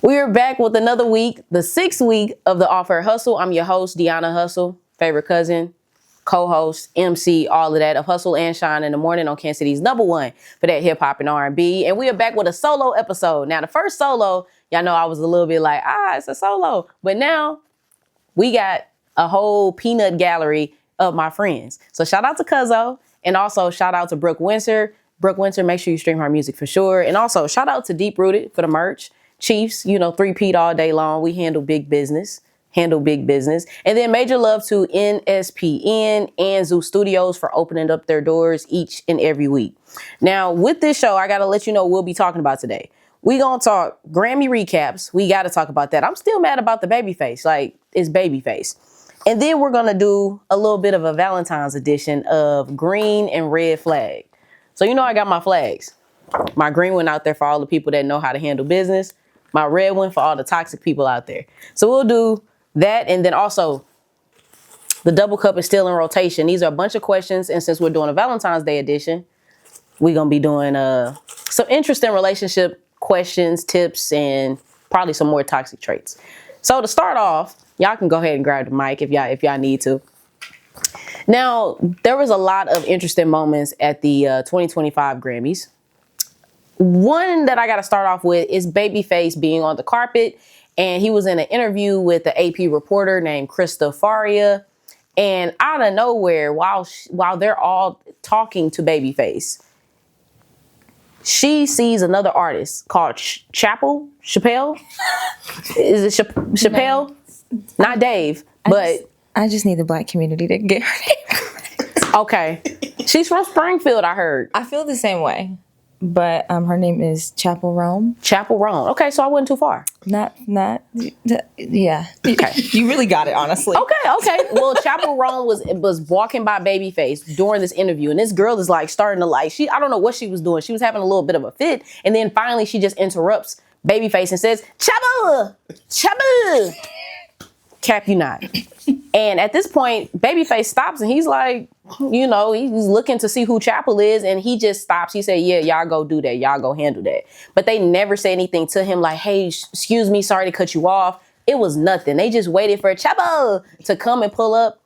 We are back with another week, the 6th week of the Off Air Hustle. I'm your host, Deona Hustle, favorite cousin, co-host, MC, all of that of Hustle and Shine in the Morning on Kansas City's #1 for that hip hop and R&B. And we are back with a solo episode. Now, the first solo, y'all know I was a little bit like, it's a solo. But now we got a whole peanut gallery of my friends. So shout out to Cuzzo, and also shout out to Brooke Windsor. Brooke Windsor, make sure you stream her music for sure. And also shout out to Deep Rooted for the merch. Chiefs, 3-peat all day long. We handle big business. And then major love to NSPN and Zoo Studios for opening up their doors each and every week. Now, with this show, I got to let you know what we'll be talking about today. We going to talk Grammy recaps. We got to talk about that. I'm still mad about the Babyface. Like, it's Babyface. And then we're going to do a little bit of a Valentine's edition of green and red flag. So, I got my flags. My green one out there for all the people that know how to handle business. My red one for all the toxic people out there. So we'll do that. And then also the double cup is still in rotation. These are a bunch of questions. And since we're doing a Valentine's Day edition, we're going to be doing some interesting relationship questions, tips, and probably some more toxic traits. So to start off, y'all can go ahead and grab the mic if y'all need to. Now, there was a lot of interesting moments at the 2025 Grammys. One that I got to start off with is Babyface being on the carpet, and he was in an interview with the AP reporter named Krista Faria, and out of nowhere, while they're all talking to Babyface, she sees another artist called Chappelle. Is it Chappelle? No. Not Dave, but I just need the black community to get her name. Okay, she's from Springfield, I heard. I feel the same way. But her name is Chapel Rome. Chapel Rome. Okay, so I wasn't too far. Yeah. Okay. You really got it, honestly. Okay. Well, Chapel Rome was walking by Babyface during this interview, and this girl is like starting to I don't know what she was doing. She was having a little bit of a fit, and then finally she just interrupts Babyface and says, Chapel! Cap you not. And at this point, Babyface stops and he's like, he's looking to see who Chapel is, and he just stops. He said, yeah, y'all go do that. Y'all go handle that. But they never say anything to him like, hey, excuse me, sorry to cut you off. It was nothing. They just waited for Chapel to come and pull up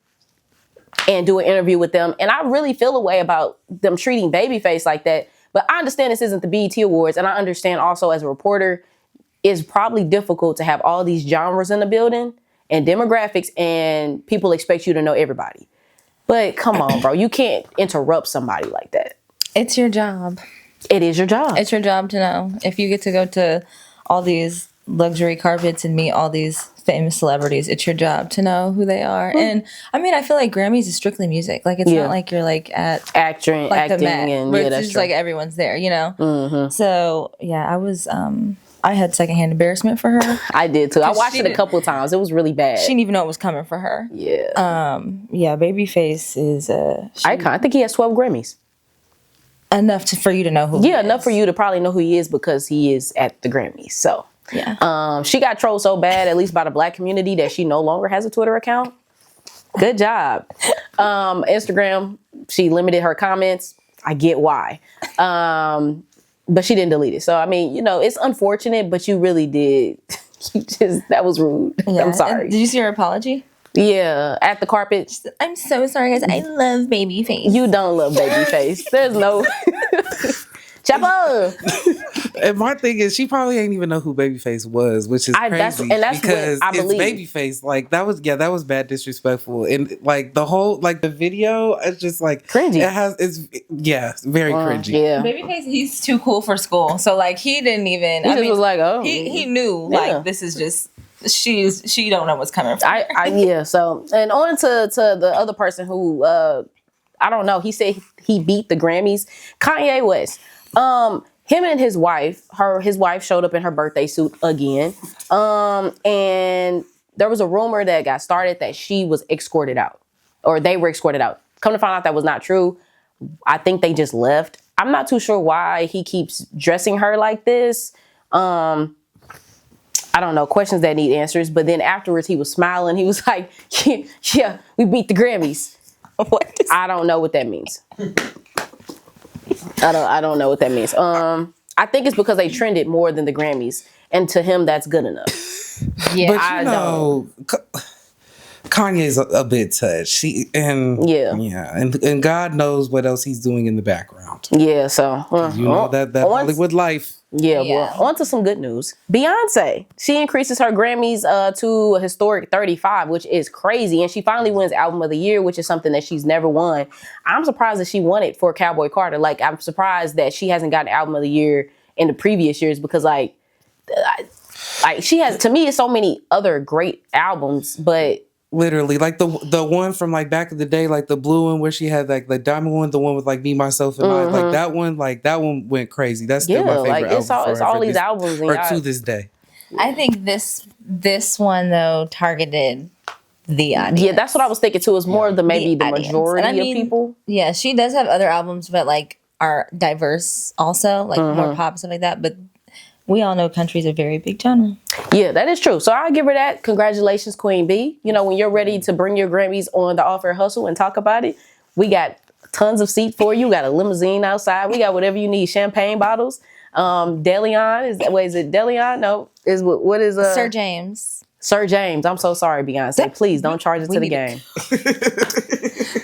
and do an interview with them. And I really feel a way about them treating Babyface like that. But I understand this isn't the BET Awards, and I understand also as a reporter, it's probably difficult to have all these genres in the building and demographics, and people expect you to know everybody. But come on, bro. You can't interrupt somebody like that. It's your job. It is your job. It's your job to know. If you get to go to all these luxury carpets and meet all these famous celebrities, it's your job to know who they are. And I mean, I feel like Grammys is strictly music. Like, it's not like you're like at acting like the Met, and where yeah, it's that's just true. like everyone's there, So yeah, I was I had secondhand embarrassment for her. I did too. I watched it a couple of times. It was really bad. She didn't even know it was coming for her. Yeah. Yeah, Babyface is icon. I think he has 12 Grammys. Enough for you to know who he is. Enough for you to probably know who he is because he is at the Grammys. So yeah. She got trolled so bad, at least by the black community, that she no longer has a Twitter account. Good job. Instagram, she limited her comments. I get why. But she didn't delete it. So, I mean, it's unfortunate, but you really did. That was rude. Yeah. I'm sorry. And did you see her apology? Yeah, at the carpet. I'm so sorry, guys. I love Babyface. You don't love Babyface. There's no... Chapel! And my thing is, she probably ain't even know who Babyface was, which is crazy. That's because what I believe. It's Babyface. Like, that was bad disrespectful. And like the whole, like the video, it's just like cringy. It's very cringy. Yeah. Babyface, he's too cool for school. So like he didn't even was like, oh. He knew like this is just she don't know what's coming from her. So, and on to the other person who I don't know, he said he beat the Grammys, Kanye West. Him and his wife showed up in her birthday suit again. And there was a rumor that got started that she was escorted out, or they were escorted out. Come to find out that was not true. I think they just left. I'm not too sure why he keeps dressing her like this. I don't know, questions that need answers. But then afterwards he was smiling. He was like, yeah, we beat the Grammys. I don't know what that means. I don't know what that means. I think it's because they trended more than the Grammys, and to him, that's good enough. Yeah, But I don't. Kanye's a bit touched. And God knows what else he's doing in the background. Yeah, so You know that Hollywood life. Yeah, Yeah. well, on to some good news. Beyonce, she increases her Grammys to a historic 35, which is crazy. And she finally wins Album of the Year, which is something that she's never won. I'm surprised that she won it for Cowboy Carter. Like, I'm surprised that she hasn't gotten Album of the Year in the previous years because, like she has, to me, it's so many other great albums, but Literally, like the one from like back in the day, like the blue one where she had like the diamond one, the one with like Me, Myself, and I. Like that one went crazy. That's still my favorite album. It's all these albums to this day. I think this one though targeted the audience. Yeah, that's what I was thinking too. It's more of the audience. majority of people. Yeah, she does have other albums, but like are diverse also, like more pop and stuff like that. But we all know country's a very big genre. Yeah, that is true. So I'll give her that. Congratulations, Queen B. You know, when you're ready to bring your Grammys on the Off Air Hustle and talk about it, we got tons of seats for you. We got a limousine outside. We got whatever you need. Champagne bottles. Deleon is it Deleon? No, what is Sir James. Sir James. I'm so sorry, Beyonce. Please don't charge it to the game.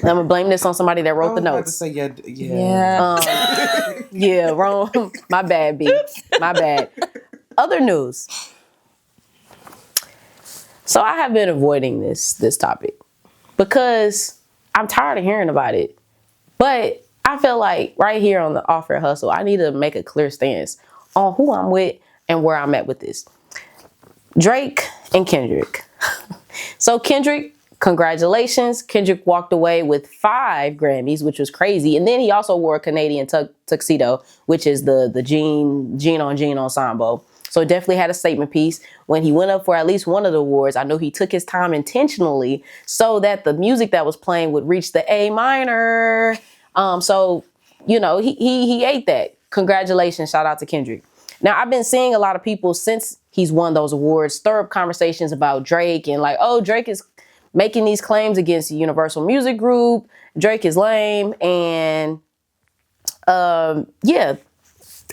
I'm gonna blame this on somebody that wrote the notes. I was about to say Yeah, wrong. My bad, B. My bad. Other news. So I have been avoiding this topic because I'm tired of hearing about it. But I feel like right here on the Off Air Hustle, I need to make a clear stance on who I'm with and where I'm at with this. Drake and Kendrick. So Kendrick, congratulations. Kendrick walked away with 5 Grammys, which was crazy. And then he also wore a Canadian tuxedo, which is the jean on jean ensemble. So it definitely had a statement piece. When he went up for at least one of the awards, I know he took his time intentionally so that the music that was playing would reach the A minor. So, you know, he ate that. Congratulations. Shout out to Kendrick. Now, I've been seeing a lot of people since he's won those awards stir up conversations about Drake and like, oh, Drake is making these claims against the Universal Music Group. Drake is lame. And yeah,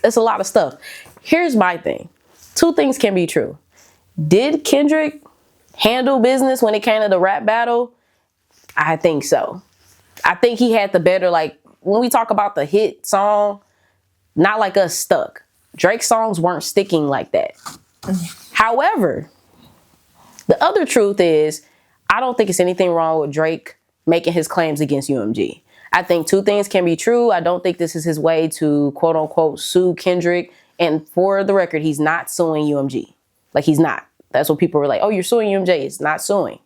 it's a lot of stuff. Here's my thing. 2 things can be true. Did Kendrick handle business when it came to the rap battle? I think so. I think he had the better, like, when we talk about the hit song, Not Like Us stuck. Drake's songs weren't sticking like that. However, the other truth is, I don't think it's anything wrong with Drake making his claims against UMG. I think 2 things can be true. I don't think this is his way to, quote unquote, sue Kendrick. And for the record, he's not suing UMG. Like, he's not. That's what people were like, oh, you're suing UMG. It's not suing.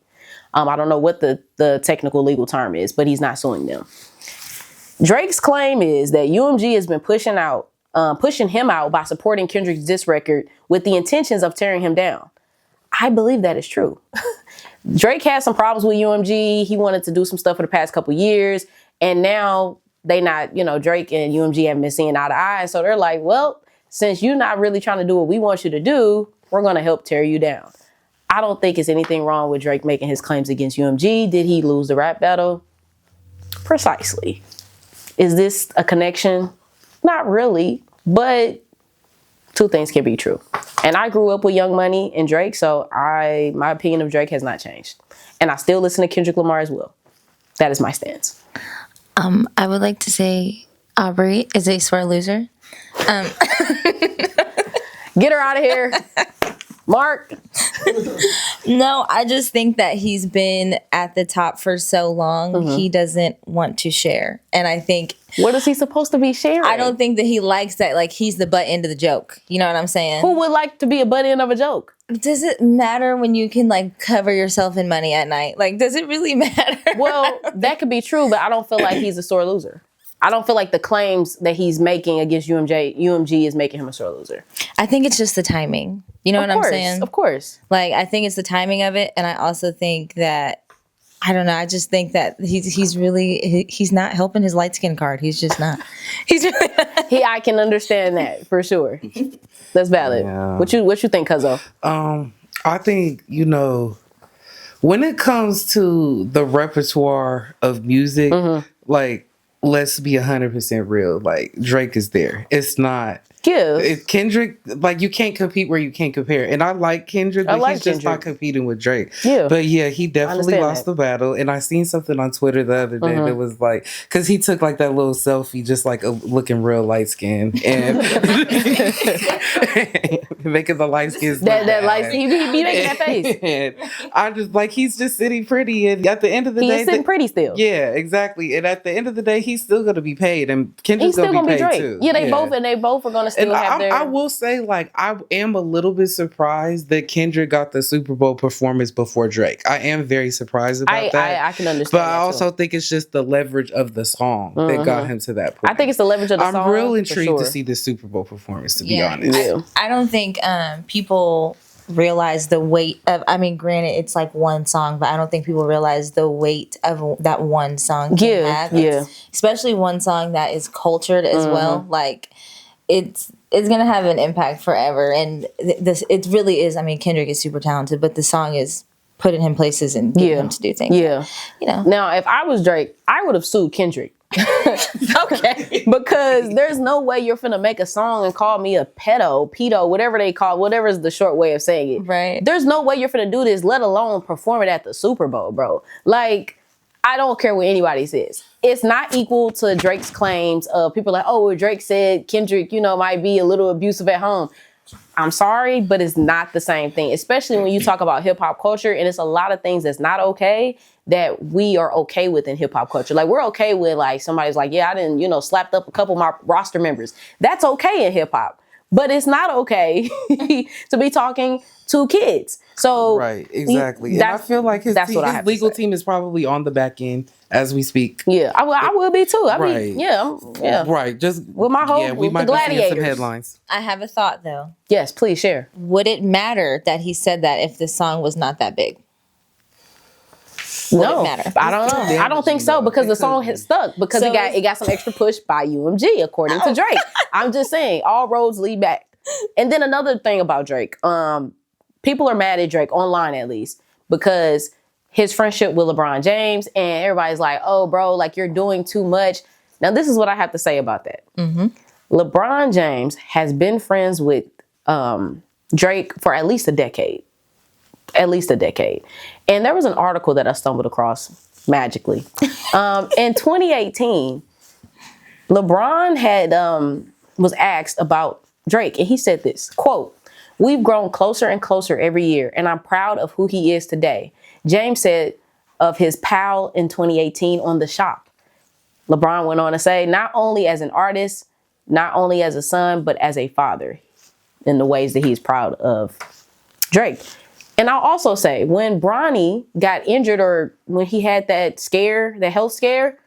I don't know what the technical legal term is, but he's not suing them. Drake's claim is that UMG has been pushing him out by supporting Kendrick's diss record with the intentions of tearing him down. I believe that is true. Drake had some problems with UMG. He wanted to do some stuff for the past couple years. And now they not, Drake and UMG haven't been seeing eye to eye. So they're like, well, since you're not really trying to do what we want you to do, we're going to help tear you down. I don't think it's anything wrong with Drake making his claims against UMG. Did he lose the rap battle? Precisely. Is this a connection? Not really, but 2 things can be true. And I grew up with Young Money and Drake, so my opinion of Drake has not changed. And I still listen to Kendrick Lamar as well. That is my stance. I would like to say Aubrey is a sore loser. Get her out of here. Mark. No, I just think that he's been at the top for so long, he doesn't want to share. And I think... What is he supposed to be sharing? I don't think that he likes that, like, he's the butt end of the joke. You know what I'm saying? Who would like to be a butt end of a joke? Does it matter when you can, like, cover yourself in money at night? Like, does it really matter? Well, that could be true, but I don't feel like he's a sore loser. I don't feel like the claims that he's making against UMG is making him a sore loser. I think it's just the timing. You know what I'm saying? Of course. Like, I think it's the timing of it. And I also think that, I don't know, I just think that he's not helping his light skin card. He's just not. He's really I can understand that for sure. That's valid. Yeah. What you think, Cuzzo? I think, when it comes to the repertoire of music, like, let's be 100% real. Like, Drake is there. It's not. Yeah. Kendrick, like, you can't compete where you can't compare. And I like Kendrick, but he's just not competing with Drake. Yeah. But yeah, he definitely lost the battle. And I seen something on Twitter the other day that was like, because he took like that little selfie, just like looking real light skinned and making the light skins. That light skin, he be making that face. And I just like, he's just sitting pretty. And at the end of the day, he's sitting pretty still. Yeah, exactly. And at the end of the day, he's still going to be paid. And Kendrick's going to be paid Drake. too. Yeah, they both are going to still have their... I will say, like, I am a little bit surprised that Kendrick got the Super Bowl performance before Drake. I am very surprised about that. I can understand. But I also think it's just the leverage of the song that got him to that point. I think it's the leverage of the song. I'm real intrigued to see the Super Bowl performance, to be honest. I don't think people realize the weight of, I mean, granted, it's like one song, but I don't think people realize the weight of that one song can have. Especially one song that is cultured as well. Like, it's gonna have an impact forever. And it really is. I mean, Kendrick is super talented, but the song is putting him places and getting him to do things. Yeah. You know. Now, if I was Drake, I would have sued Kendrick. Okay. Because there's no way you're finna make a song and call me a pedo, whatever they call, whatever is the short way of saying it. Right. There's no way you're finna do this, let alone perform it at the Super Bowl, bro. Like, I don't care what anybody says. It's not equal to Drake's claims of people like, oh, well, Drake said Kendrick, might be a little abusive at home. I'm sorry, but it's not the same thing, especially when you talk about hip hop culture. And it's a lot of things that's not okay that we are okay with in hip hop culture. Like, we're okay with, like, somebody's like, yeah, I didn't, slapped up a couple of my roster members. That's okay in hip hop, but it's not okay to be talking to kids. So right, exactly. And I feel like his legal team is probably on the back end as we speak. Yeah, I will be too. I mean, yeah. Right, just with my whole we might be seeing some headlines. I have a thought though. Yes, please share. Would it matter that he said that if the song was not that big? No, I don't know. I don't think so, because the song has stuck, because it got some extra push by UMG, according to Drake. I'm just saying, all roads lead back. And then another thing about Drake, people are mad at Drake, online at least, because his friendship with LeBron James, and everybody's like, oh, bro, like, you're doing too much. Now, this is what I have to say about that. LeBron James has been friends with Drake for at least a decade. And there was an article that I stumbled across magically. In 2018, LeBron had was asked about Drake, and he said this, quote, "We've grown closer and closer every year, and I'm proud of who he is today." James said of his pal in 2018 on The Shop. LeBron went on to say, not only as an artist, not only as a son, but as a father, in the ways that he's proud of Drake. And I'll also say, when Bronny got injured, or when he had that scare, the health scare,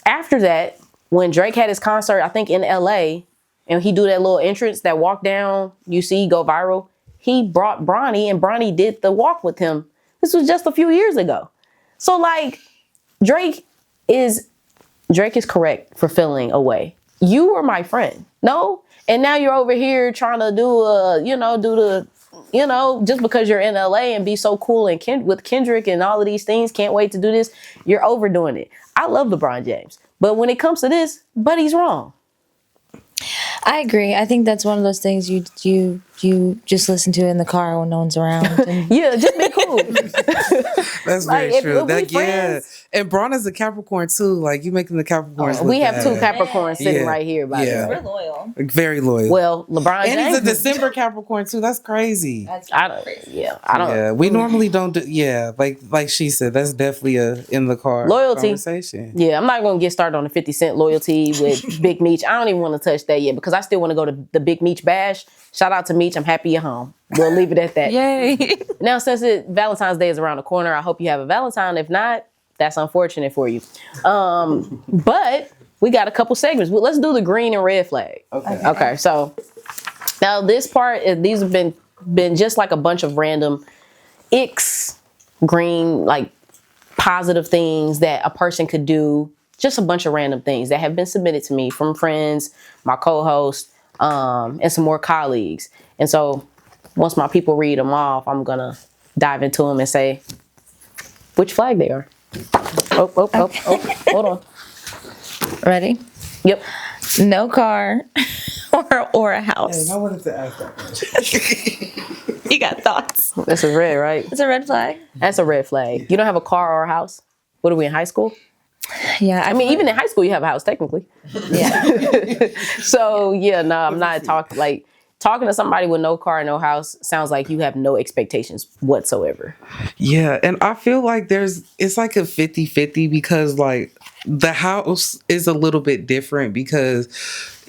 after that, when Drake had his concert, I think in LA, and he do that little entrance, that walk down, you see, go viral, he brought Bronny, and Bronny did the walk with him. This was just a few years ago. So, like, Drake is correct for feeling away. You were my friend. No? And now you're over here trying to just because you're in LA and be so cool and with Kendrick and all of these things, can't wait to do this. You're overdoing it. I love LeBron James, but when it comes to this, buddy's wrong. I agree. I think that's one of those things you just listen to in the car when no one's around. And yeah, just be cool. That's very true. And Braun is a Capricorn too. Like, you making the Capricorns. We have two Capricorns sitting right here. By the way, we're loyal. Very loyal. Well, LeBron James, and he's a December Capricorn too. That's crazy. I don't. Yeah, we normally don't do. Yeah, like she said, that's definitely a in the car loyalty conversation. Yeah, I'm not gonna get started on the 50 Cent loyalty with Big Meech. I don't even want to touch that yet, because I still want to go to the Big Meech bash. Shout out to Meech. I'm happy you're home. We'll leave it at that. Yay. Now, since Valentine's Day is around the corner, I hope you have a Valentine. If not, that's unfortunate for you. But we got a couple segments. Let's do the green and red flag. Okay. So now this part, these have been just like a bunch of random green, like positive things that a person could do. Just a bunch of random things that have been submitted to me from friends, my co-host, and some more colleagues. And so once my people read them off, I'm going to dive into them and say which flag they are. Hold on. Ready? Yep. No car or a house? Dang, I wanted to ask that. You got thoughts? That's a red, right? It's a red flag. That's a red flag. You don't have a car or a house? What are we in high school? Yeah, I mean, even in high school, you have a house technically. yeah. So yeah, no, I'm not talking to somebody with no car, no house sounds like you have no expectations whatsoever. Yeah, and I feel like it's like a 50-50 because like the house is a little bit different because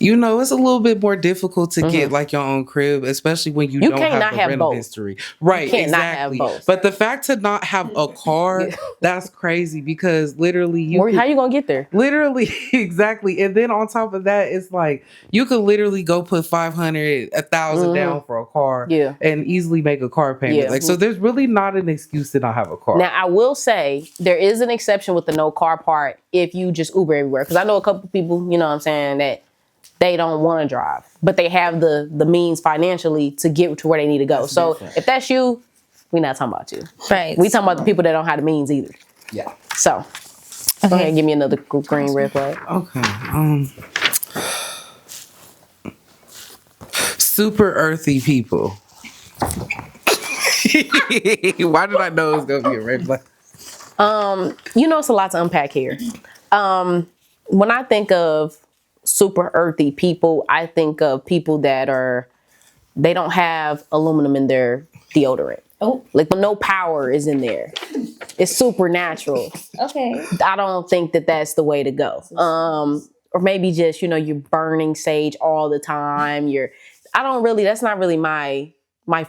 it's a little bit more difficult to get like your own crib, especially when you don't have the rental history. Right, you can't exactly. not have both. But the fact to not have a car, that's crazy because literally how you gonna get there? Literally, exactly. And then on top of that, it's like you could literally go put 500, 1,000 down for a car and easily make a car payment. Yeah. Like, so there's really not an excuse to not have a car. Now, I will say there is an exception with the no car part if you just Uber everywhere. Because I know a couple people, you know what I'm saying, that they don't want to drive, but they have the means financially to get to where they need to go. So if that's you, we're not talking about you. Right. We talking about the people that don't have the means either. Yeah. So go ahead and give me another green red flag. Okay. Super earthy people. Why did I know it was gonna be a red flag? It's a lot to unpack here. When I think of super earthy people, I think of people that they don't have aluminum in their deodorant. Oh. Like no power is in there. It's supernatural. Okay. I don't think that that's the way to go. Or maybe just, you're burning sage all the time. That's not really my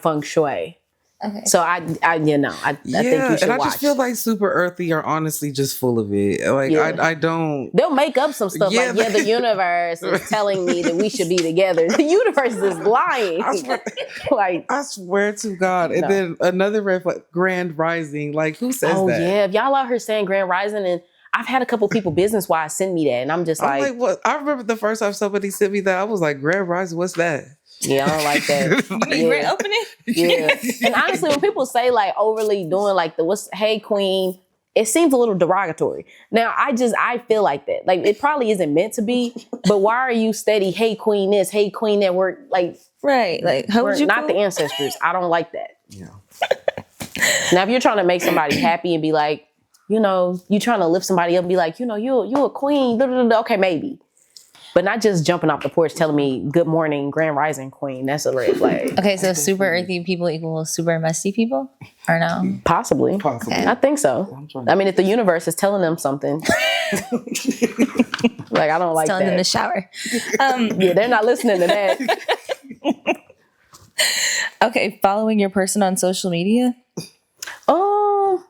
feng shui. Okay. So I think you should and I watch. just feel like super earthy are honestly just full of it. Like I don't. They'll make up some stuff the universe is telling me that we should be together. The universe is lying. I swear to God. And then another red flag, grand rising. Like who says that? Oh yeah, if y'all out here saying grand rising, and I've had a couple people business wise send me that, and I'm just like, what? I remember the first time somebody sent me that, I was like, grand rising, what's that? Yeah, I don't like that. Grand opening? Yeah. And honestly, when people say like overly doing like hey queen, it seems a little derogatory. Now, I feel like that. Like it probably isn't meant to be, but why are you steady, hey queen this, hey queen that? We're like, right. Like, how would you not the ancestors. I don't like that. Yeah. Now, if you're trying to make somebody happy and be like, you trying to lift somebody up and be like, you a queen, okay, maybe. But not just jumping off the porch telling me good morning, grand rising queen. That's a red flag. Okay, so super earthy people equal super messy people? Or no? Possibly. Okay. I think so. I mean, if the universe is telling them something. Like, I don't like telling that. them to shower. Yeah, they're not listening to that. Okay, following your person on social media? Oh.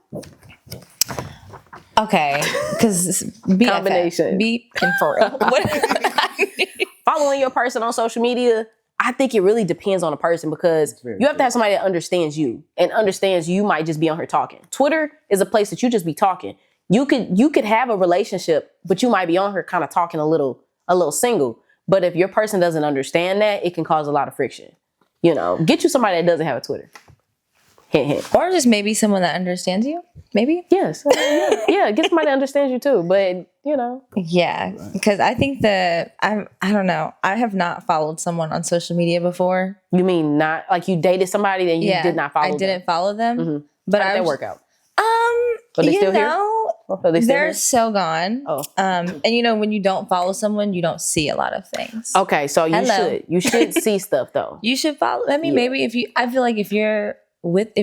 Okay, because Combination. Beep and for real. Following your person on social media, I think it really depends on the person because you have to have somebody that understands you and understands you might just be on here talking. Twitter is a place that you just be talking. You could have a relationship, but you might be on here kind of talking a little single. But if your person doesn't understand that, it can cause a lot of friction. Get you somebody that doesn't have a Twitter. Hint, hint. Or just maybe someone that understands you. Maybe. Yes. Yeah. Get somebody that understands you too. But Yeah, because I think that I don't know. I have not followed someone on social media before. You mean not like you dated somebody that you did not follow? I didn't follow them. Mm-hmm. But how did that work out? Are they still here? Are they still They're here? so gone. Oh. And when you don't follow someone, you don't see a lot of things. Okay, so you should see stuff though. You should follow. I mean, maybe I feel like if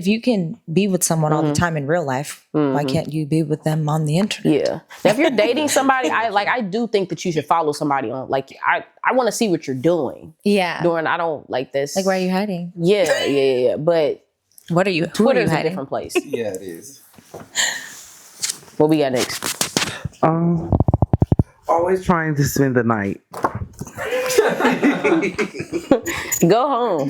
you can be with someone all the time in real life, why can't you be with them on the internet? Yeah. Now, if you're dating somebody, I do think that you should follow somebody on. Like, I want to see what you're doing. Yeah. I don't like this. Like, why are you hiding? Yeah. But What are you? Twitter's who are you a different place. Yeah, it is. What we got next? Always trying to spend the night. Go home.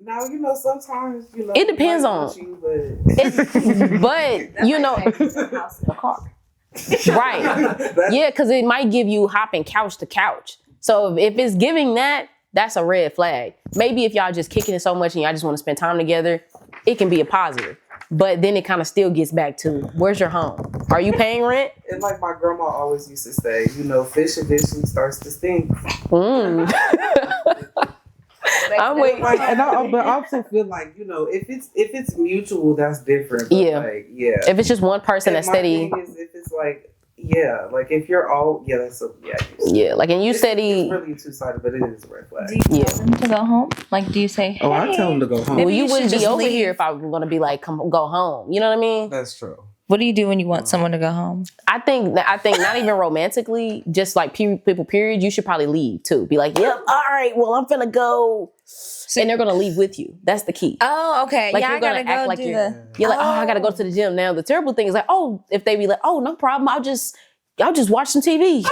Now sometimes it depends on you, but car. Right. Yeah, because it might give you hopping couch to couch. So if it's giving that, that's a red flag. Maybe if y'all just kicking it so much and y'all just want to spend time together, it can be a positive. but then it kind of still gets back to, where's your home? Are you paying rent? And like my grandma always used to say, fish eventually starts to stink. I'm waiting. But I also feel like, if it's mutual, that's different. But if it's just one person that's steady. My thing is, if it's like, like if you're all, like, and you steady. It's really two-sided, but it is a red flag. Do you tell them to go home? Like, do you say, hey? Oh, I tell them to go home. Well, you wouldn't be over here if I was going to be like, come go home. You know what I mean? That's true. What do you do when you want someone to go home? I think not even romantically, just like people, period, you should probably leave too. Be like, yep, all right, well, I'm finna go. And they're gonna leave with you. That's the key. Oh, okay. Like, yeah, you're gonna act like you're like, I gotta go to the gym now. The terrible thing is like, if they be like, no problem, I'll just watch some TV.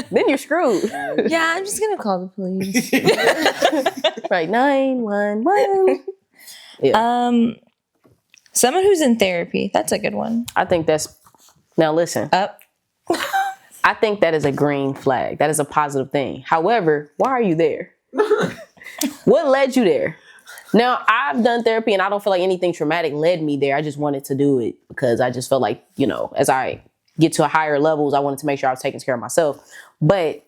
Then you're screwed. Yeah, I'm just gonna call the police. Right, 911. Yeah. Someone who's in therapy. That's a good one. I think that's, now listen. Up. I think that is a green flag. That is a positive thing. However, why are you there? What led you there? Now, I've done therapy and I don't feel like anything traumatic led me there. I just wanted to do it because I just felt like, as I get to higher levels, I wanted to make sure I was taking care of myself. But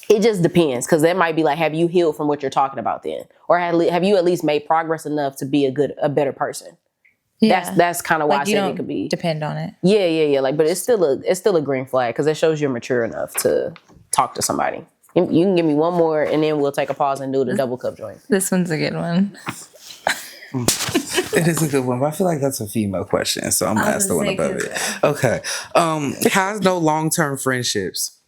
it just depends, because that might be like, have you healed from what you're talking about then? Or have you at least made progress enough to be a better person? Yeah. That's kind of why like I said it could be. Depend on it. Yeah. Like, but it's still a green flag because it shows you're mature enough to talk to somebody. You can give me one more, and then we'll take a pause and do the double cup joint. This one's a good one. It is a good one, but I feel like that's a female question, so I'm gonna ask the one above it. Okay. Has no long-term friendships.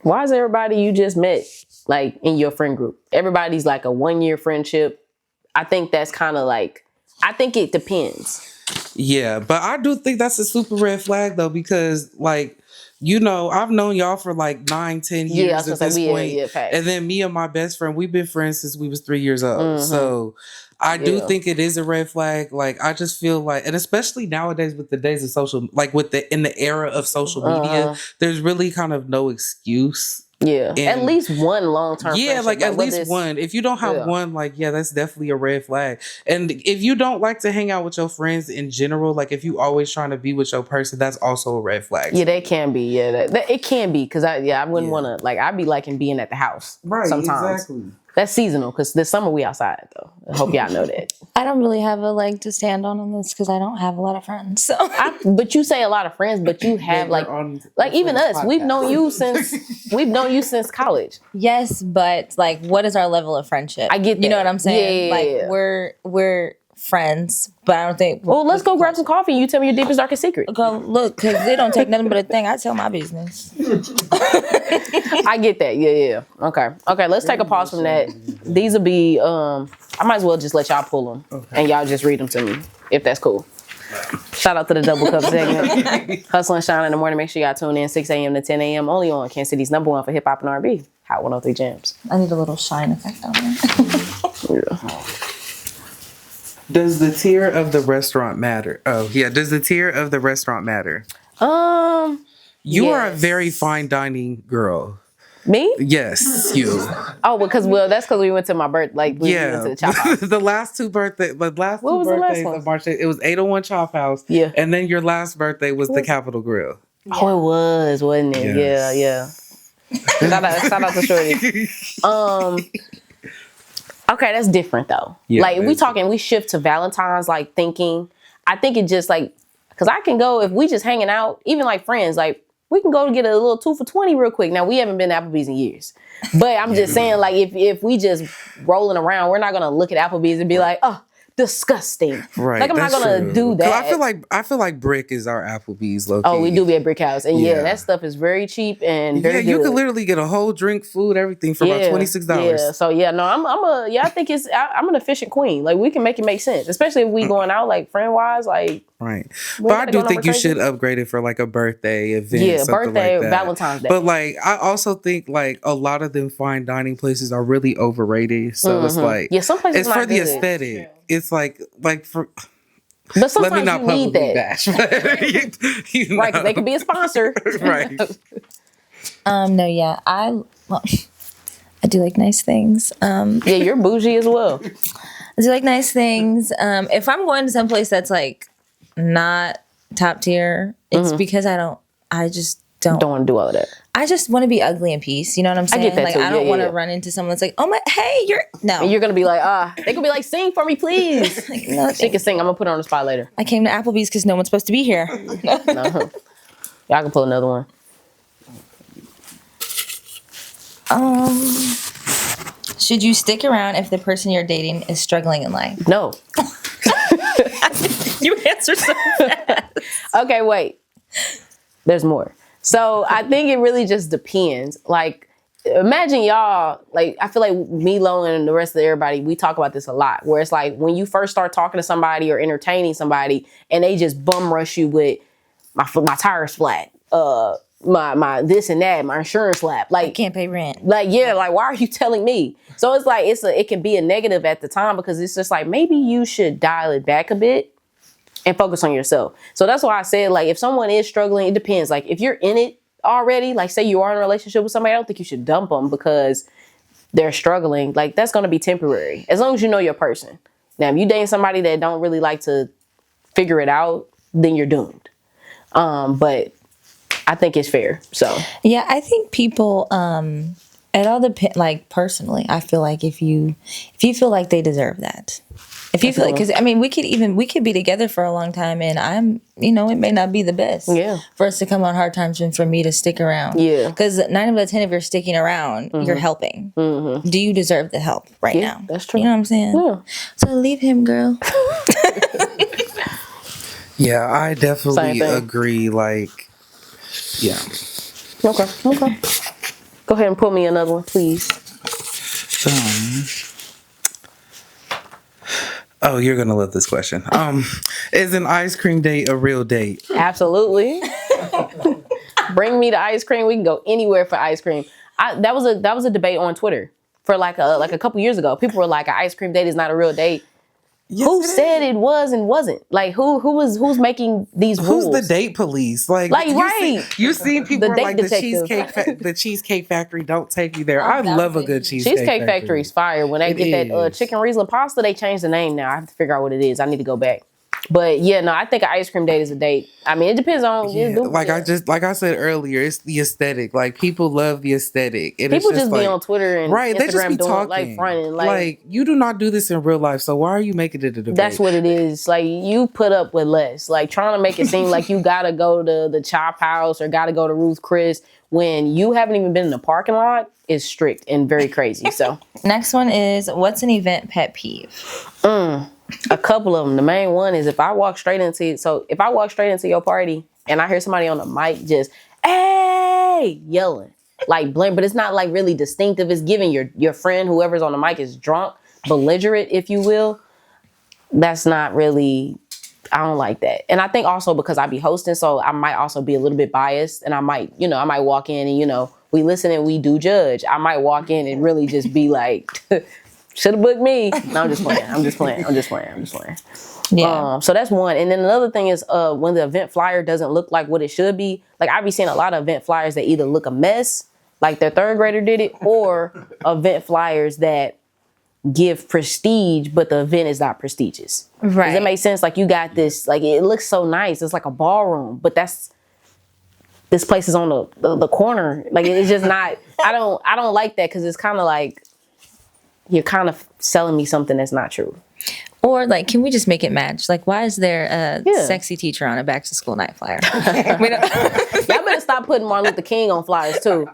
Why is everybody you just met like in your friend group? Everybody's like a 1-year friendship. I think that's kind of like, I think it depends. Yeah, but I do think that's a super red flag though, because like, I've known y'all for like 9-10 years at this point. And then me and my best friend, we've been friends since we was 3 years old. Mm-hmm. So I do think it is a red flag. Like, I just feel like, and especially nowadays with the days of social, like in the era of social media, there's really kind of no excuse. Yeah, at least one long-term friendship. Yeah, like at least one. If you don't have one, like, that's definitely a red flag. And if you don't like to hang out with your friends in general, like if you always trying to be with your person, that's also a red flag. Yeah, that can be. Yeah, it can be, because I wouldn't want to, like, I'd be liking being at the house sometimes. Exactly. That's seasonal, because this summer we outside though. I hope y'all know that. I don't really have a leg to stand on this because I don't have a lot of friends. So, but you say a lot of friends, but you have like even us. Podcast. We've known you since college. Yes, but like, what is our level of friendship? I get that. You know what I'm saying? Yeah. Like we're friends, but I don't think. Well, let's go grab some coffee and you tell me your deepest, darkest secret. Go look, because they don't take nothing but a thing. I tell my business. I get that. Yeah. Okay. Let's take a pause from that. These will be. I might as well just let y'all pull them and y'all just read them to me if that's cool. Shout out to the Double Cup segment. Hustle and Shine in the morning. Make sure y'all tune in 6 a.m. to 10 a.m. only on Kansas City's #1 for hip hop and R&B. Hot 103 Jams. I need a little shine effect on there. Yeah. Does the tier of the restaurant matter? Does the tier of the restaurant matter? You are a very fine dining girl. Me? Yes, you. That's because we went to my birthday. Like, we went to the Chop House. The last two birthdays of March, it was 801 Chop House. Yeah. And then your last birthday was the Capitol Grill. Oh, it was, wasn't it? Yes. Yeah. Shout out to Shorty. Okay, that's different though. Yeah, like, we shift to Valentine's, like, thinking, I think it just like, because I can go, if we just hanging out, even like friends, like, we can go get a little 2 for $20 real quick. Now, we haven't been to Applebee's in years. But I'm just saying, like, if we just rolling around, we're not going to look at Applebee's and be like, oh, disgusting. Right. Like, I'm not going to do that. I feel like Brick is our Applebee's low key. Oh, we do be at Brick House. And that stuff is very cheap and very good. You can literally get a whole drink, food, everything for about $26. Yeah. So I think I'm an efficient queen. Like, we can make it make sense. Especially if we going out, like, friend wise, like. Right. But I do think you should upgrade it for like a birthday event. Yeah, birthday, like Valentine's Day. But like, I also think like a lot of them fine dining places are really overrated. So it's like, some places it's for the aesthetic. Yeah. It's like for. But sometimes let me not you need that. Bash, right, because they could be a sponsor. Right. I do like nice things. Yeah, you're bougie as well. Do like nice things. If I'm going to someplace that's like not top tier, it's because I just don't want to do all of that. I just want to be ugly in peace. You know what I'm saying? get that like too. I don't Yeah, want to yeah. run into someone that's like, oh my, hey, no. And you're gonna be like, they gonna be like, sing for me, please. Like, no, She can sing. I'm gonna put her on the spot later. I came to Applebee's because no one's supposed to be here. No. Y'all can pull another one. Should you stick around if the person you're dating is struggling in life? No. You answer so fast. Okay, wait. There's more. So I think it really just depends. Like, imagine y'all, like, I feel like me, Lo, and the rest of everybody, we talk about this a lot, where it's like when you first start talking to somebody or entertaining somebody and they just bum rush you with my tires flat, my this and that, my insurance lap. Like, I can't pay rent. Like, yeah, like, why are you telling me? So it's like, it can be a negative at the time because it's just like, maybe you should dial it back a bit and focus on yourself. So that's why I said, like, if someone is struggling, it depends. Like, if you're in it already, like, say you are in a relationship with somebody, I don't think you should dump them because they're struggling. Like, that's going to be temporary, as long as you know your person. Now, if you dating somebody that don't really like to figure it out, then you're doomed. But I think it's fair. So yeah, I think people, it all depends. Like personally, I feel like if you feel like they deserve that, if you feel like, because I mean, we could be together for a long time, and it may not be the best. Yeah. For us to come on hard times and for me to stick around. Yeah. Because 9 out of 10, if you're sticking around, you're helping. Do you deserve the help right now? That's true. You know what I'm saying? Yeah. So leave him, girl. Yeah, I definitely Same thing. agree. Like, yeah. Okay. Go ahead and pull me another one, please. Oh, you're gonna love this question. Is an ice cream date a real date? Absolutely. Bring me the ice cream. We can go anywhere for ice cream. That was a debate on Twitter for like a couple years ago. People were like, an ice cream date is not a real date. Yes, Who said it was and wasn't? Like, who's making these rules? Who's the date police? Like right. You see people The are date like detective. the Cheesecake Factory. Don't take me there. I love a good Cheesecake Factory's fire. When they get that chicken Riesling pasta, they changed the name now. I have to figure out what it is. I need to go back. But yeah, no, I think an ice cream date is a date. I mean, it depends on like I said earlier, it's the aesthetic. Like people love the aesthetic. And people it's just be on Twitter and right, Instagram they just be doing talking. like fronting. Like you do not do this in real life, so why are you making it a debate? That's what it is. Like you put up with less. Like trying to make it seem like you gotta go to the Chop House or gotta go to Ruth Chris when you haven't even been in the parking lot is strict and very crazy. So Next one is, what's an event pet peeve? a couple of them. The main one is if I walk straight into your party and I hear somebody on the mic just hey yelling like blame, but it's not like really distinctive. It's giving your friend, whoever's on the mic, is drunk, belligerent, if you will. That's not really. I don't like that. And I think also because I be hosting, so I might also be a little bit biased, and I might walk in and we listen and we do judge. I might walk in and really just be like. Should have booked me. No, I'm just playing. Yeah. So that's one. And then another thing is when the event flyer doesn't look like what it should be. Like I be seeing a lot of event flyers that either look a mess, like their third grader did it, or event flyers that give prestige, but the event is not prestigious. Right. Does that make sense? Like you got this, like it looks so nice. It's like a ballroom, but this place is on the corner. Like it's just not, I don't like that because it's kind of like, you're kind of selling me something that's not true. Or like, can we just make it match? Like, why is there a sexy teacher on a back to school night flyer? Y'all better stop putting Martin Luther King on flyers too.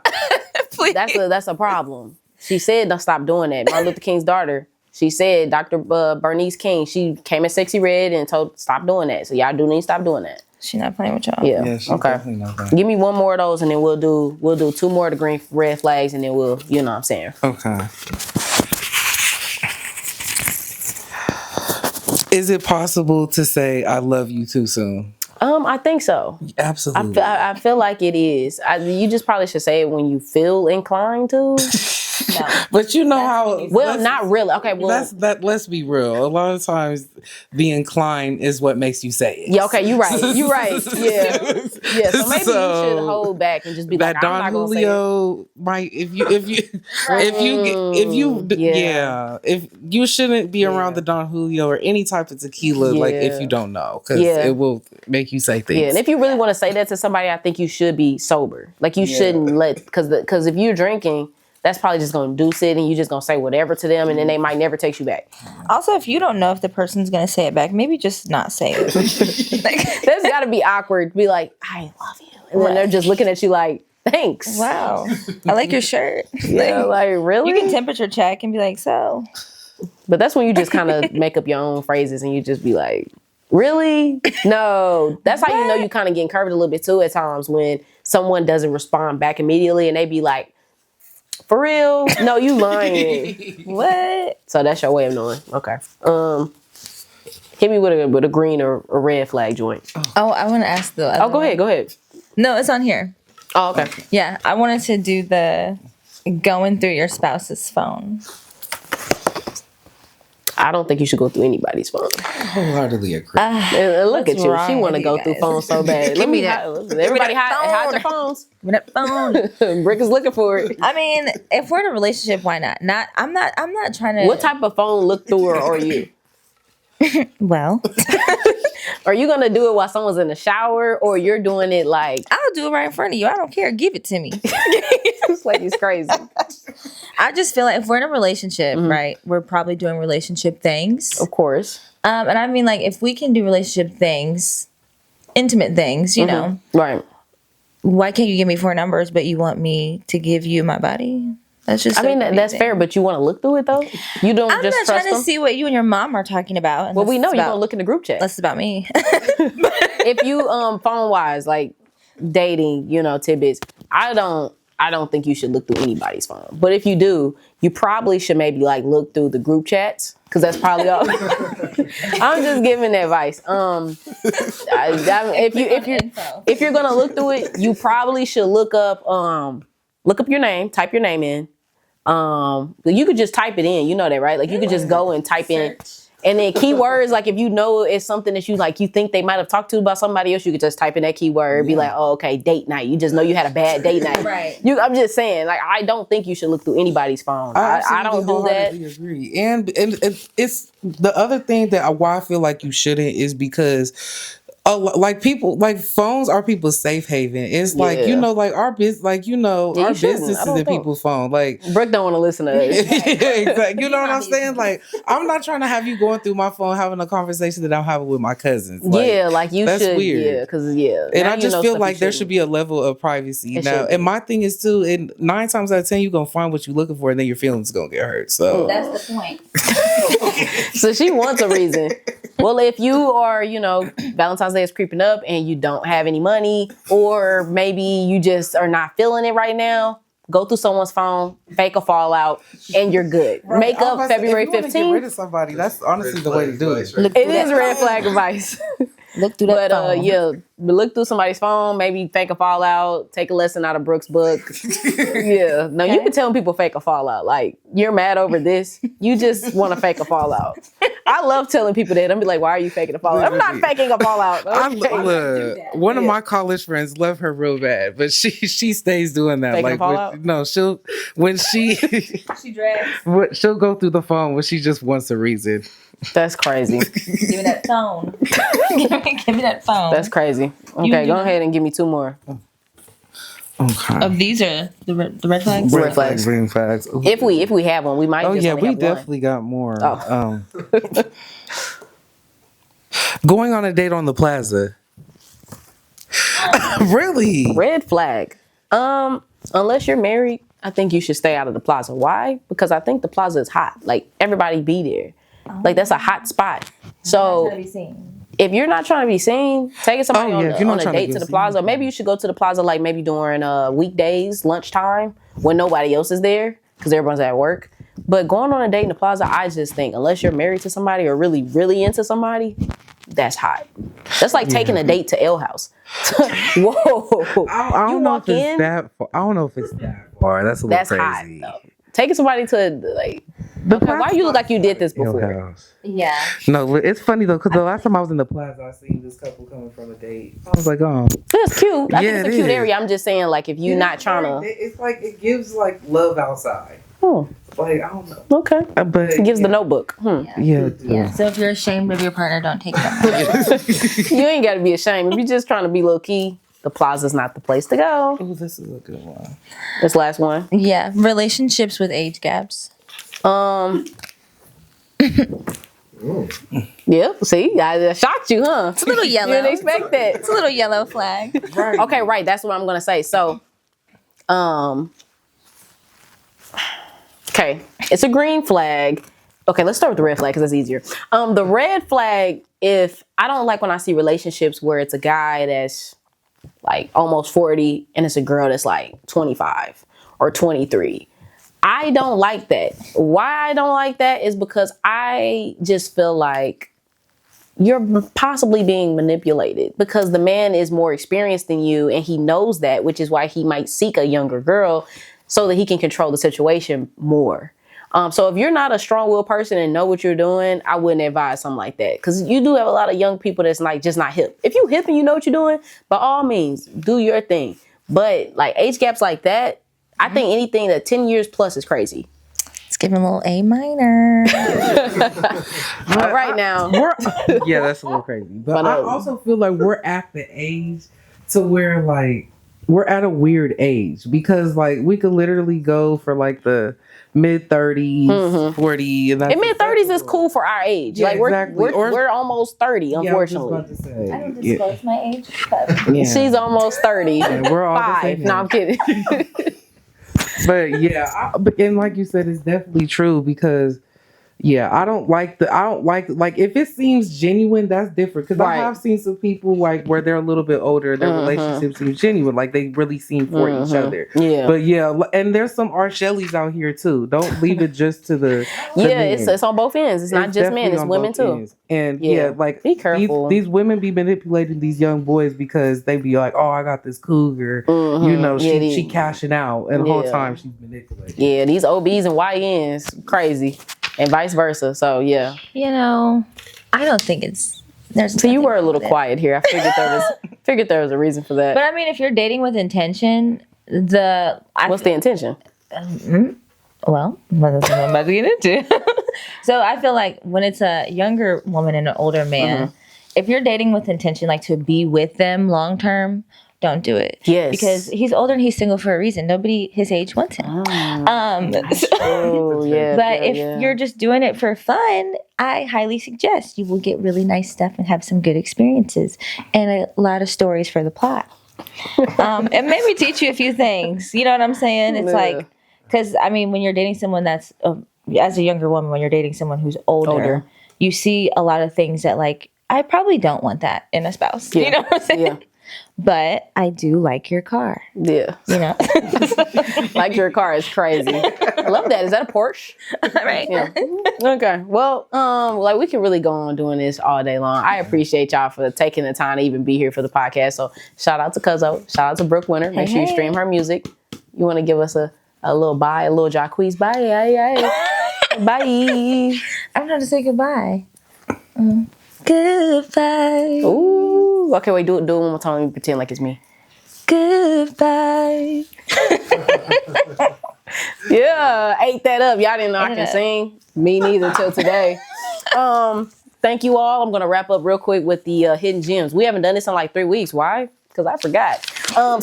Please. That's a problem. She said don't stop doing that. Martin Luther King's daughter, she said Dr. Bernice King, she came in sexy red and told stop doing that. So y'all do need to stop doing that. She's not playing with y'all. Yeah. she's Okay. definitely not playing. Give me one more of those and then we'll do 2 more of the red flags and then we'll, you know what I'm saying. Okay. Is it possible to say I love you too soon? I think so. Absolutely. I feel like it is. You just probably should say it when you feel inclined to. No. But you know how. Well, not really. Okay, well, Let's be real. A lot of times, the incline is what makes you say it. yeah, okay, you're right. You're right. Yeah, yeah. So maybe you should hold back and just be that like, I'm Don not gonna say it. Julio might if you shouldn't be around the Don Julio or any type of tequila like if you don't know because it will make you say things. Yeah, and if you really want to say that to somebody, I think you should be sober. Like you shouldn't let because if you're drinking, that's probably just gonna do it, and you're just gonna say whatever to them, and then they might never text you back. Also, if you don't know if the person's gonna say it back, maybe just not say it. That's got to be awkward. Be like, I love you, and then they're just looking at you like, thanks. Wow, I like your shirt. Yeah, like really. You can temperature check and be like, so. But that's when you just kind of make up your own phrases, and you just be like, really? No. That's how you know you kind of getting curved a little bit too at times when someone doesn't respond back immediately, and they be like, for real? No, you lying. What? So that's your way of knowing. Okay. Hit me with a green or a red flag joint. Oh, I want to ask the other Go ahead. Go ahead. No, it's on here. Oh, okay. Yeah, I wanted to do the going through your spouse's phone. I don't think you should go through anybody's phone. Wholeheartedly agree. And look at you. She want to go through phones so bad. Give me that. Everybody hide your phones. Give me that phone. Brick is looking for it. I mean, if we're in a relationship, why not? I'm not trying to. What type of phone look through are you? Well, are you gonna do it while someone's in the shower, or you're doing it like? I'll do it right in front of you. I don't care. Give it to me. This lady's crazy. I just feel like if we're in a relationship, right, we're probably doing relationship things. Of course. And I mean, like, if we can do relationship things, intimate things, you know, right? Why can't you give me 4 numbers, but you want me to give you my body? That's just. I mean, that's fair, but you want to look through it though. You don't. I'm just not trust trying to see what you and your mom are talking about. Well, we know you're gonna look in the group chat. That's about me. If you phone wise, like dating, tidbits. I don't think you should look through anybody's phone. But if you do, you probably should maybe like look through the group chats because that's probably all. I'm just giving advice. If you're gonna look through it, you probably should look up your name, type your name in. You could just type it in. You know that, right? Like you could just go and type in. And then keywords, like if you know it's something that you think they might have talked to about somebody else, you could just type in that keyword, be like, oh, okay, date night. You just know you had a bad date night. Right. I'm just saying, like, I don't think you should look through anybody's phone. I don't do that. Agree. And it's the other thing that why I feel like you shouldn't is because like people, like phones are people's safe haven. It's like, like our business, like, our business is in people's phone. Like Brooke don't want to listen to us. Exactly. You know what I'm saying? Like, I'm not trying to have you going through my phone, having a conversation that I'm having with my cousins. Like, like you that's should. Weird. Yeah, because And I just feel like there should be a level of privacy now. And my thing is too, and 9 times out of 10, you're going to find what you're looking for and then your feelings going to get hurt. So that's the point. So she wants a reason. Well, if you are, Valentine's Day is creeping up and you don't have any money, or maybe you just are not feeling it right now, go through someone's phone, fake a fallout, and you're good. Right. Make up February 15th. Get rid of somebody. That's honestly the way to do it. It is red flag advice. Look through that phone. But look through somebody's phone, maybe fake a fallout, take a lesson out of Brooke's book. You can tell people fake a fallout. Like, you're mad over this. You just want to fake a fallout. I love telling people that. I'm be like, why are you faking a fallout? I'm not faking a fallout. Okay. One of my college friends love her real bad, but she stays doing that. Faking a fallout? She drags. She'll go through the phone when she just wants a reason. That's crazy. Give me that phone. Give me that phone. That's crazy. Okay, go ahead and give me 2 more. Okay. Of these are the red flags? Red flags. Green flags. If we have one, we might. Oh just yeah, only we have definitely got more. Oh. Going on a date on the plaza. Really? Red flag. Unless you're married, I think you should stay out of the plaza. Why? Because I think the plaza is hot. Like, everybody be there. Like, that's a hot spot. So if you're not trying to be seen, taking somebody on a date to the plaza, maybe you should go to the plaza like maybe during weekdays, lunchtime, when nobody else is there because everyone's at work. But going on a date in the plaza, I just think unless you're married to somebody or really, really into somebody, that's hot. That's like taking a date to L House. Whoa. I don't know if it's that far. I don't know if it's that far. That's a little crazy. Hot, though. taking somebody to like. Okay, why you look like you did this before? Yeah. No, it's funny though, because the last time I was in the plaza, I seen this couple coming from a date. I was like, oh, It's cute. I think Yeah, it's a it cute is. area. I'm just saying, like, if you're not trying to. It's like it gives like love outside. Oh, Like I don't know, okay. but It gives the Notebook. Yeah. So if you're ashamed of your partner, don't take them. You ain't got to be ashamed. If you're just trying to be low key, the plaza's not the place to go. Oh, this is a good one. This last one. Yeah. Relationships with age gaps. Yeah. See, I shocked you, huh? It's a little yellow. You didn't expect that. It's a little yellow flag. Right. Okay, right. That's what I'm gonna say. So, okay, it's a green flag. Okay, let's start with the red flag because that's easier. The red flag, if I don't like when I see relationships where it's a guy that's like almost 40 and it's a girl that's like 25 or 23. I don't like that. Why I don't like that is because I just feel like you're possibly being manipulated because the man is more experienced than you and he knows that, which is why he might seek a younger girl so that he can control the situation more. So if you're not a strong-willed person and know what you're doing, I wouldn't advise something like that because you do have a lot of young people that's like just not hip. If you hip and you know what you're doing, by all means, do your thing. But like age gaps like that, I think anything that 10 years plus is crazy. Let's give him a little A minor. All right now. Yeah, that's a little crazy. But I also feel like we're at the age to where like we're at a weird age because like we could literally go for like the mid 30s, 40, and that's In mid 30s is cool for our age. Yeah, like we're exactly. we're almost 30, unfortunately. I don't disclose my age, but Yeah. She's almost 30. Yeah, we're all the 5. same No, I'm kidding. But yeah, and like you said, it's definitely true because I don't like if it seems genuine, that's different because I Right. have seen some people like where they're a little bit older, their relationship seems genuine, like they really seem for each other. Yeah. But and there's some R. Shelleys out here too. Don't leave it just to the It's on both ends. It's not just men, definitely it's on women both too. ends. And Yeah. like Be careful. These women be manipulating these young boys because they be like, oh, I got this cougar, she cashing out, and the whole time she's manipulating. Yeah, these OBs and YNs crazy, and vice versa. So yeah. you know, I don't think it's there's. So you nothing were a wrong little with it. quiet here. I figured there was a reason for that. But I mean, if you're dating with intention, What's the intention? Well, that's what I'm about to get into. So I feel like when it's a younger woman and an older man, if you're dating with intention, like to be with them long term, don't do it. Yes. Because he's older and he's single for a reason. Nobody his age wants him. Oh yeah. But if you're just doing it for fun, I highly suggest you will get really nice stuff and have some good experiences and a lot of stories for the plot. And maybe teach you a few things. You know what I'm saying? It's like, because I mean, when you're dating someone that's, as a younger woman, when you're dating someone who's older, you see a lot of things that like, I probably don't want that in a spouse. Yeah. You know what I'm saying? Yeah. But I do like your car. Yeah. You know? Like your car is crazy. I love that. Is that a Porsche? Right. Yeah. Okay. Well, like we can really go on doing this all day long. I appreciate y'all for taking the time to even be here for the podcast. So shout out to Cuzzo. Shout out to Brooke Winter. Make sure you stream her music. You want to give us a little bye, a little Jacquees bye. Bye. I don't know how to say goodbye. Goodbye. Ooh. Okay, wait, do it one more time and pretend like it's me. Goodbye. Yeah, ate that up. Y'all didn't know I can sing. Me neither till today. Thank you all. I'm gonna wrap up real quick with the hidden gems. We haven't done this in like 3 weeks. Why? Because I forgot.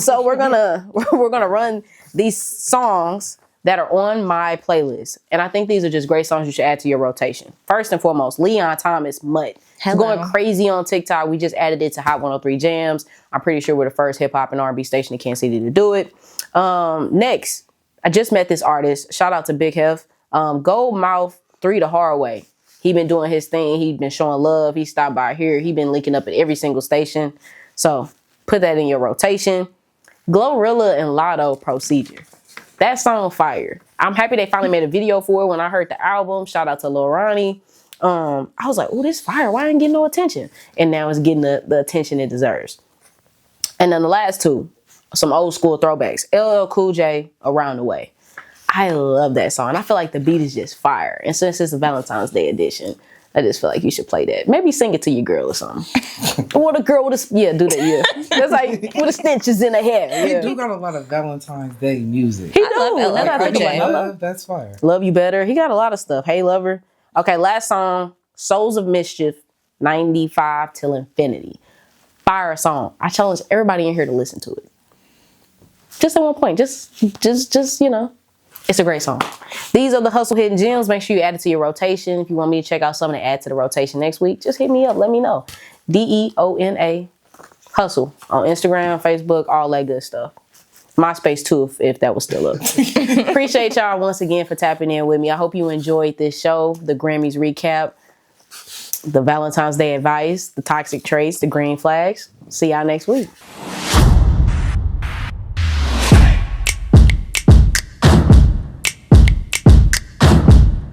So we're gonna run these songs that are on my playlist. And I think these are just great songs you should add to your rotation. First and foremost, Leon Thomas, Mutt. It's going crazy on TikTok. We just added it to Hot 103 Jams. I'm pretty sure we're the first hip hop and R&B station in Kansas City to do it. Next, I just met this artist. Shout out to Big Hef. Gold Mouth 3 the hard way. He been doing his thing. He been showing love. He stopped by here. He been linking up at every single station. So put that in your rotation. Glorilla and Lotto Procedure. That song fire. I'm happy they finally made a video for it when I heard the album. Shout out to Lil Ronnie. I was like, oh, this fire. Why ain't getting no attention? And now it's getting the attention it deserves. And then the last two, some old school throwbacks. LL Cool J, Around the Way. I love that song. I feel like the beat is just fire. And since it's a Valentine's Day edition, I just feel like you should play that. Maybe sing it to your girl or something. Or the girl with a, do that, That's like with the stitches in her hair. He do got a lot of Valentine's Day music. He I love do. LL Now that I think Cool J. about it, That's fire. Love You Better. He got a lot of stuff. Hey Lover. Okay, last song, Souls of Mischief, 95 Till Infinity. Fire song. I challenge everybody in here to listen to it. Just at one point. Just, it's a great song. These are the Hustle Hidden Gems. Make sure you add it to your rotation. If you want me to check out something to add to the rotation next week, just hit me up. Let me know. Deona Hustle on Instagram, Facebook, all that good stuff. MySpace too, if that was still up. Appreciate y'all once again for tapping in with me. I hope you enjoyed this show, the Grammys recap, the Valentine's Day advice, the toxic traits, the green flags. See y'all next week.